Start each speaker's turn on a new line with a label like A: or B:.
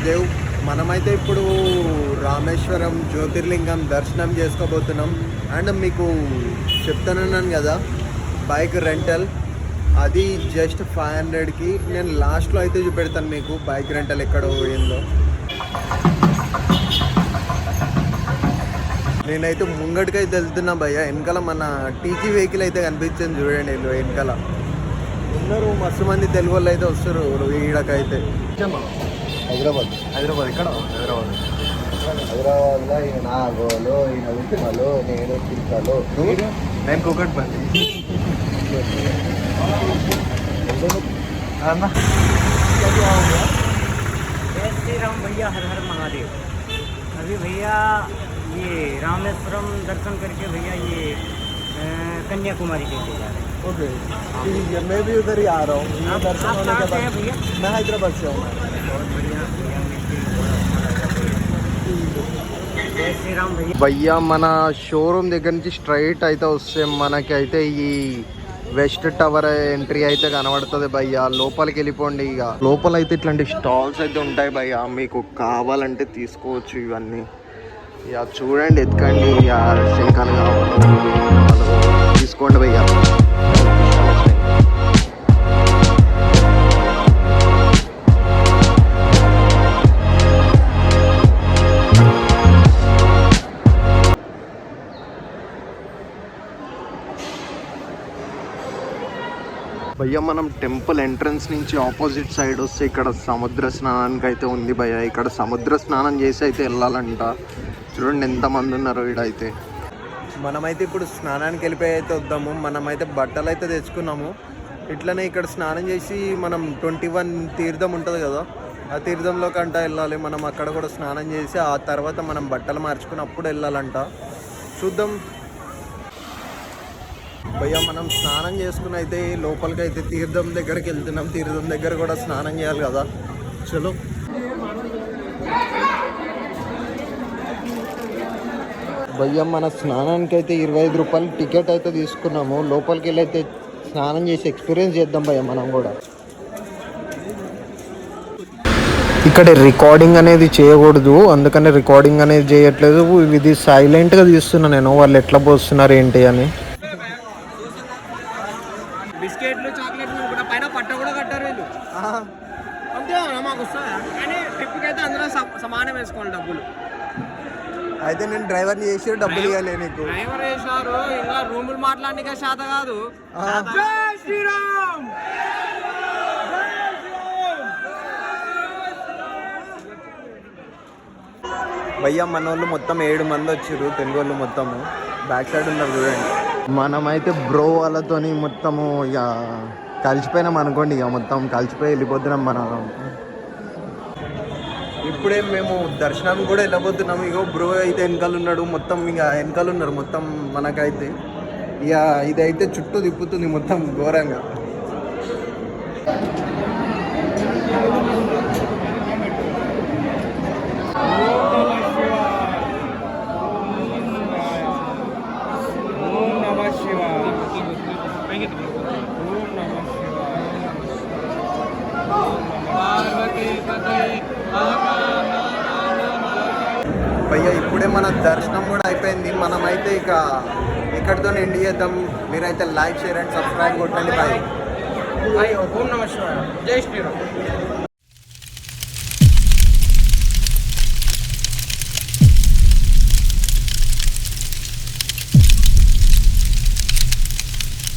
A: మహాదేవ్. మనమైతే ఇప్పుడు రామేశ్వరం జ్యోతిర్లింగం దర్శనం చేసుకోబోతున్నాం. అండ్ మీకు చెప్తానన్నాను కదా బైక్ రెంటల్, అది జస్ట్ 500కి. నేను లాస్ట్లో అయితే చూపెడతాను మీకు బైక్ రెంటల్ ఎక్కడ పోయిందో. నేనైతే ముంగటికైతే వెళ్తున్నా భయ్య. వెనకాల మన టీజీ వెహికల్ అయితే కనిపించింది చూడండి. వీళ్ళు వెనకాల ఉన్నారు, మస్తు మంది తెలుగు వాళ్ళు అయితే వస్తారు ఈడకైతే. హైదరాబాద్ ఇక్కడ హైదరాబాద్లో ఈయన నాగోలు, ఈయన ఉప్మలు, నేను చిక్కలు, నేను కూకట్పల్లి.
B: जय श्री राम भैया, हर हर महादेव। अभी भैया ये रामेश्वरम दर्शन करके भैया ये कन्याकुमारी के लिए जा रहे हैं।
A: ओके ठीक है, मैं भी उधर ही आ रहा हूँ दर्शन होने के बाद।
B: भैया
A: मैं हैदराबाद से हूँ।
B: बहुत बढ़िया भैया, जय श्री राम भैया.
A: భయ్యా మన షోరూమ్ దగ్గర నుంచి స్ట్రైట్ అయితే వస్తే మనకి అయితే ఈ వెస్ట్ టవర్ ఎంట్రీ అయితే కనబడుతుంది భయ్యా. లోపలికి వెళ్ళిపోండి. ఇక లోపల అయితే ఇట్లాంటి స్టాల్స్ అయితే ఉంటాయి భయ్యా, మీకు కావాలంటే తీసుకోవచ్చు ఇవన్నీ. ఇక చూడండి, ఎత్తుకండి, ఇక శంఖాలు కావాలి తీసుకోండి భయ్యా. భయ్య మనం టెంపుల్ ఎంట్రన్స్ నుంచి ఆపోజిట్ సైడ్ వస్తే ఇక్కడ సముద్ర స్నానానికి అయితే ఉంది భయ్య. ఇక్కడ సముద్ర స్నానం చేసి అయితే వెళ్ళాలంట. చూడండి ఎంతమంది ఉన్నారు ఈడైతే. మనమైతే ఇప్పుడు స్నానానికి వెళ్ళిపోయి అయితే వద్దాము. మనమైతే బట్టలు అయితే తెచ్చుకున్నాము. ఇట్లనే ఇక్కడ స్నానం చేసి మనం 21 తీర్థం ఉంటుంది కదా, ఆ తీర్థంలో కంట వెళ్ళాలి. మనం అక్కడ కూడా స్నానం చేసి ఆ తర్వాత మనం బట్టలు మార్చుకున్నప్పుడు వెళ్ళాలంట. చూద్దాం భయ్యా. మనం స్నానం చేసుకుని అయితే లోపలికి అయితే తీర్థం దగ్గరికి వెళ్తున్నాం. తీర్థం దగ్గర కూడా స్నానం చేయాలి కదా. చలో భయ్యా, మన స్నానానికి అయితే 25 రూపాయలు టికెట్ అయితే తీసుకున్నాము. లోపలికి వెళ్ళి అయితే స్నానం చేసి ఎక్స్పీరియన్స్ చేద్దాం భయ్యా మనం కూడా. ఇక్కడ రికార్డింగ్ అనేది చేయకూడదు, అందుకని రికార్డింగ్ అనేది చేయట్లేదు. ఇది సైలెంట్గా తీస్తున్నా నేను, వాళ్ళు ఎట్లా పోస్తున్నారు ఏంటి అని.
B: బిస్కెట్లు, చాక్లెట్లు కూడా పైన పట్ట కూడా కట్టారు వీళ్ళు. అంతే మాకు వస్తుందా? కానీ ట్రిప్కి అయితే అందరూ సమానం వేసుకోవాలి డబ్బులు.
A: అయితే నేను డ్రైవర్ని చేసి డబ్బులు ఇవ్వాలి. నీకు
B: డ్రైవర్ చేసినారు, ఇంకా రూములు మాట్లాడడానికి శాత కాదు. జై శ్రీరామ్.
A: భయ్యా మన వాళ్ళు మొత్తం 7 మంది వచ్చారు, తెలుగు వాళ్ళు మొత్తము. బ్యాక్ సైడ్ ఉన్నారు చూడండి. మనమైతే బ్రో వాళ్ళతోని మొత్తము ఇక కలిసిపోయినాం అనుకోండి. ఇక మొత్తం కలిసిపోయి వెళ్ళిపోతున్నాం మనం. ఇప్పుడే మేము దర్శనం కూడా వెళ్ళబోతున్నాం. ఇగో బ్రో అయితే వెనకాల ఉన్నాడు, మొత్తం ఇక వెనకాల ఉన్నారు మొత్తం. మనకైతే ఇక ఇదైతే చుట్టూ తిప్పుతుంది మొత్తం ఘోరంగా. భయ్యా ఇప్పుడే మన దర్శనం కూడా అయిపోయింది. మనమైతే ఇక ఇక్కడితో ఎండ్ చేద్దాం. మీరైతే లైక్, షేర్ అండ్ సబ్స్క్రైబ్ కొట్టండి. బాయ్.
B: ఓం నమః శివాయ. జై శ్రీరామ్.